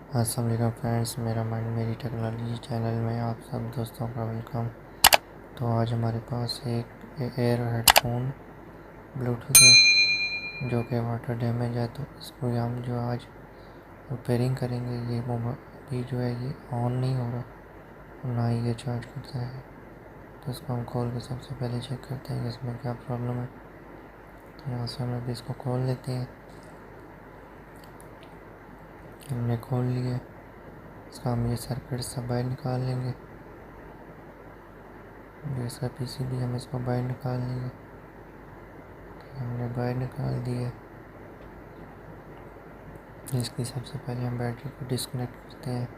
अस्सलाम वालेकुम फ्रेंड्स, मेरा माइंड मेरी टेक्नोलॉजी चैनल में आप सब दोस्तों का वेलकम। तो आज हमारे पास एक एयर हेडफोन ब्लूटूथ है जो कि वाटर डैमेज है, तो इसको हम जो आज रिपेयरिंग करेंगे। ये मोबाइल जो है ये ऑन नहीं हो रहा, ना ही ये चार्ज करता है। तो इसको हम खोल के सबसे पहले चेक करते हैं कि इसमें क्या प्रॉब्लम है। तो यहाँ से हम अभी इसको खोल लेते हैं। हमने खोल लिया, इसका हम ये सर्किट सब बाहर निकाल लेंगे। जैसा पीसीबी हम इसको बाहर निकाल लेंगे। हमने बाहर निकाल दिया। इसकी सबसे पहले हम बैटरी को डिस्कनेक्ट करते हैं।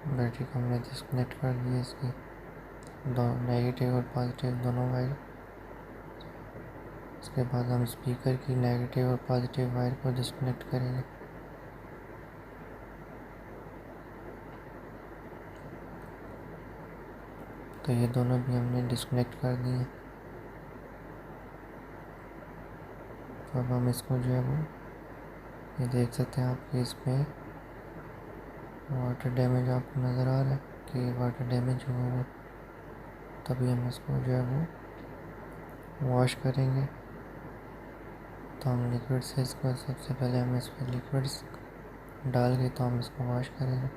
बैटरी को हमने डिस्कनेक्ट कर दिया, इसकी दो नेगेटिव और पॉजिटिव दोनों वायर। इसके बाद हम स्पीकर की नेगेटिव और पॉजिटिव वायर को डिस्कनेक्ट करेंगे। तो ये दोनों भी हमने डिस्कनेक्ट कर दिए। तो अब हम इसको जो है वो ये देख सकते हैं आप कि इसमें वाटर डैमेज आपको नज़र आ रहा है कि वाटर डैमेज हुआ हुआ। तभी हम इसको जो है वो वॉश करेंगे। तो हम लिक्विड से इसको सबसे पहले हम इस पर लिक्विड्स डाल के तो हम इसको वॉश करेंगे।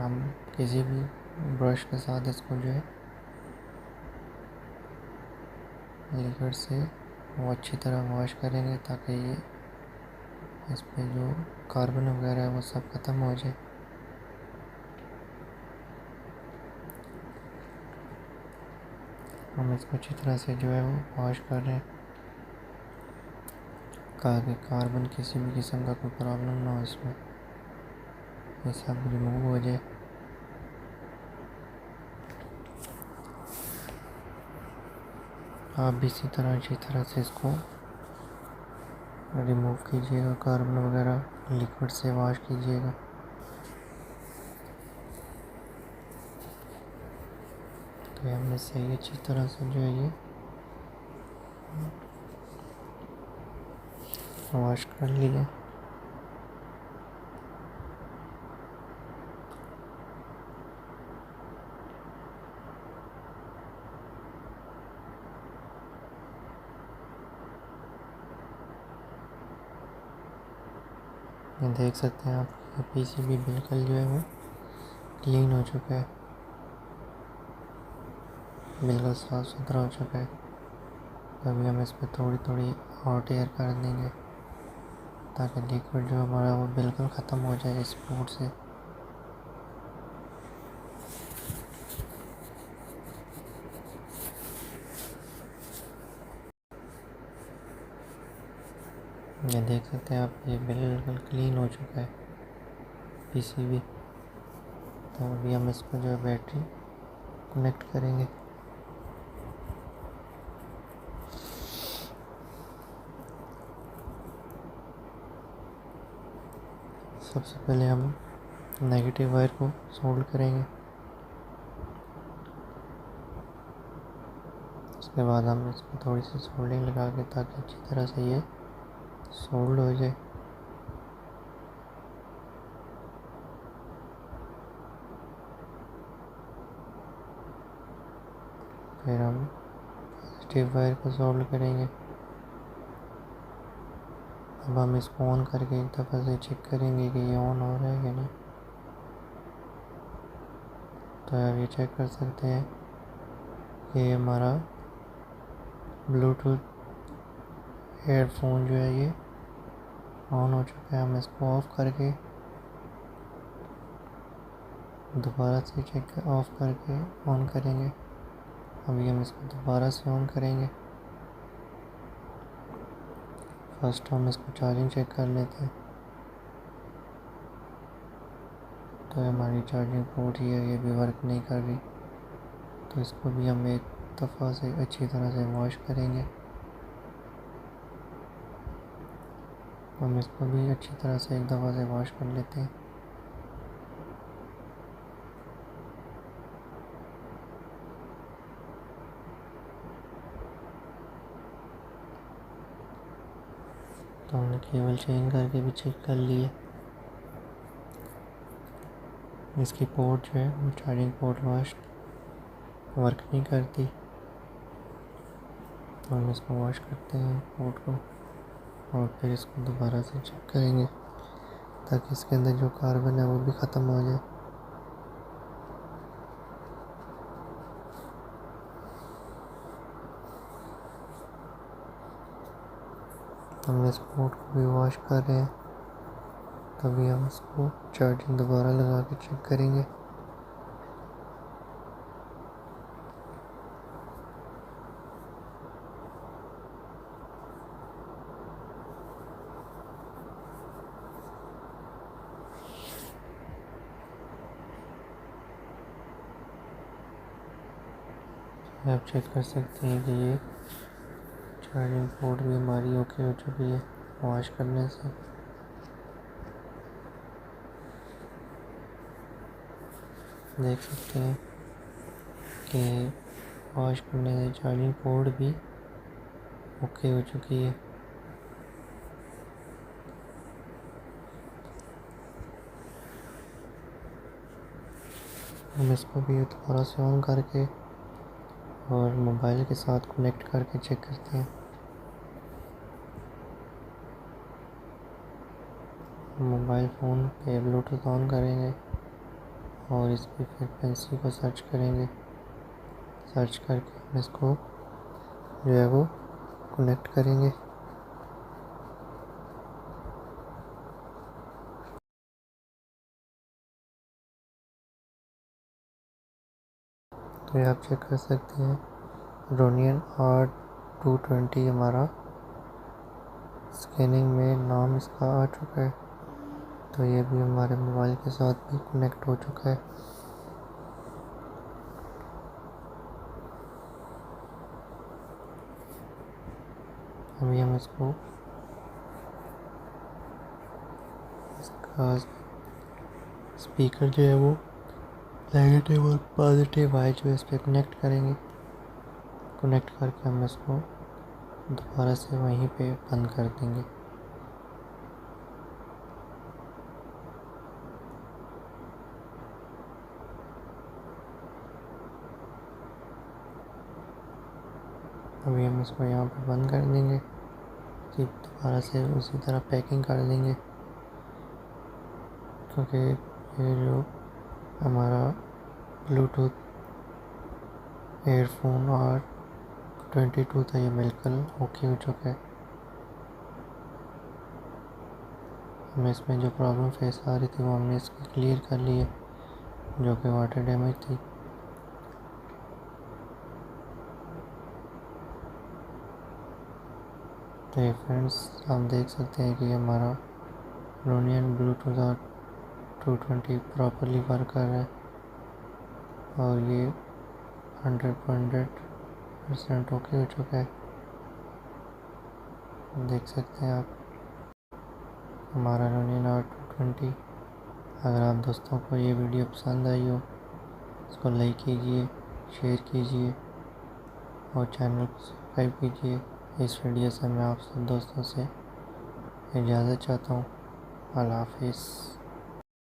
हम किसी भी ब्रश के साथ इसको जो है लिक्विड से वो अच्छी तरह वॉश करेंगे ताकि ये इस पे जो कार्बन वगैरह है वो सब ख़त्म हो जाए। हम इसको अच्छी तरह से जो है वो वॉश कर रहे हैं ताकि कार्बन किसी भी किस्म का कोई प्रॉब्लम ना हो, इसमें ये सब रिमूव हो जाए। आप भी इसी तरह अच्छी तरह से इसको रिमूव कीजिएगा, कार्बन वगैरह लिक्विड से वॉश कीजिएगा। तो हमने सही अच्छी तरह से जो है ये वॉश कर लिया। ये देख सकते हैं आप पीसीबी बिल्कुल जो है वो क्लीन हो चुका है, बिल्कुल साफ़ सुथरा हो चुका है। तो अभी हम इस पर थोड़ी थोड़ी हॉट एयर कर देंगे ताकि लिक्विड जो हमारा वो बिल्कुल ख़त्म हो जाए इस बोर्ड से। ये देख सकते हैं आप ये बिल्कुल क्लीन हो चुका है पीसीबी। तो अभी हम इसको जो है बैटरी कनेक्ट करेंगे। सबसे पहले हम नेगेटिव वायर को सोल्ड करेंगे। उसके बाद हम इसको थोड़ी सी सोल्डिंग लगा के ताकि अच्छी तरह से ये सोल्ड हो जाए। फिर हम पॉजिटिव वायर को सोल्ड करेंगे। अब हम इसको ऑन करके एक दफ़ा से चेक करेंगे कि ये ऑन हो रहा है कि नहीं। तो आप ये चेक कर सकते हैं कि हमारा ब्लूटूथ हेडफोन जो है ये ऑन हो चुका है। हम इसको ऑफ़ करके दोबारा से ऑफ़ करके ऑन करेंगे। अभी हम इसको दोबारा से ऑन करेंगे। फर्स्ट हम इसको चार्जिंग चेक कर लेते हैं। तो हमारी चार्जिंग पोर्ट ही है, ये भी वर्क नहीं कर रही। तो इसको भी हम एक दफ़ा से अच्छी तरह से वॉश करेंगे। हम इसको भी अच्छी तरह से एक दफ़ा से वॉश कर लेते हैं। तो हमने केबल चेंज करके भी चेक कर लिए। इसकी पोर्ट जो है वो चार्जिंग पोर्ट वर्क नहीं करती। तो हम इसको वॉश करते हैं पोर्ट को, और फिर इसको दोबारा से चेक करेंगे ताकि इसके अंदर जो कार्बन है वो भी ख़त्म हो जाए। हम इस पोर्ट को भी वॉश कर रहे हैं, तभी हम इसको चार्जिंग दोबारा लगा के चेक करेंगे। आप चेक कर सकते हैं कि ये चार्जिंग पोर्ट भी हमारी ओके हो चुकी है वॉश करने से। देख सकते हैं कि वॉश करने से चार्जिंग पोर्ट भी ओके हो चुकी है। हम इसको भी थोड़ा से ऑन करके और मोबाइल के साथ कनेक्ट करके चेक करते हैं। मोबाइल फ़ोन पे ब्लूटूथ ऑन करेंगे और इसकी फ्रिक्वेंसी को सर्च करेंगे। सर्च करके हम इसको जो है वो कनेक्ट करेंगे। तो ये आप चेक कर सकते हैं रोनियन R220 हमारा स्कैनिंग में नाम इसका आ चुका है। तो ये भी हमारे मोबाइल के साथ भी कनेक्ट हो चुका है। अभी हम इसको इसका स्पीकर जो है वो नेगेटिव और पॉजिटिव वाइज जो इस पर कनेक्ट करेंगे। कनेक्ट करके हम इसको दोबारा से वहीं पे बंद कर देंगे। अभी हम इसको यहाँ पे बंद कर देंगे, फिर दोबारा से उसी तरह पैकिंग कर देंगे, क्योंकि ये जो हमारा ब्लूटूथ एयरफोन R22 था ये बिल्कुल ओके हो चुका है। हमें इसमें जो प्रॉब्लम फेस आ रही थी वो हमने इसकी क्लियर कर ली है, जो कि वाटर डैमेज थी। तो ये फ्रेंड्स आप देख सकते हैं कि हमारा रोनियन ब्लूटूथ R220 प्रॉपरली वर्क कर रहा है और ये 100% ओके हो चुका है। देख सकते हैं आप हमारा रोनियन R220। अगर आप दोस्तों को ये वीडियो पसंद आई हो इसको लाइक कीजिए, शेयर कीजिए और चैनल को सब्सक्राइब कीजिए। इस वीडियो से मैं आप सब दोस्तों से इजाज़त चाहता हूँ। अल्लाह हाफिज़।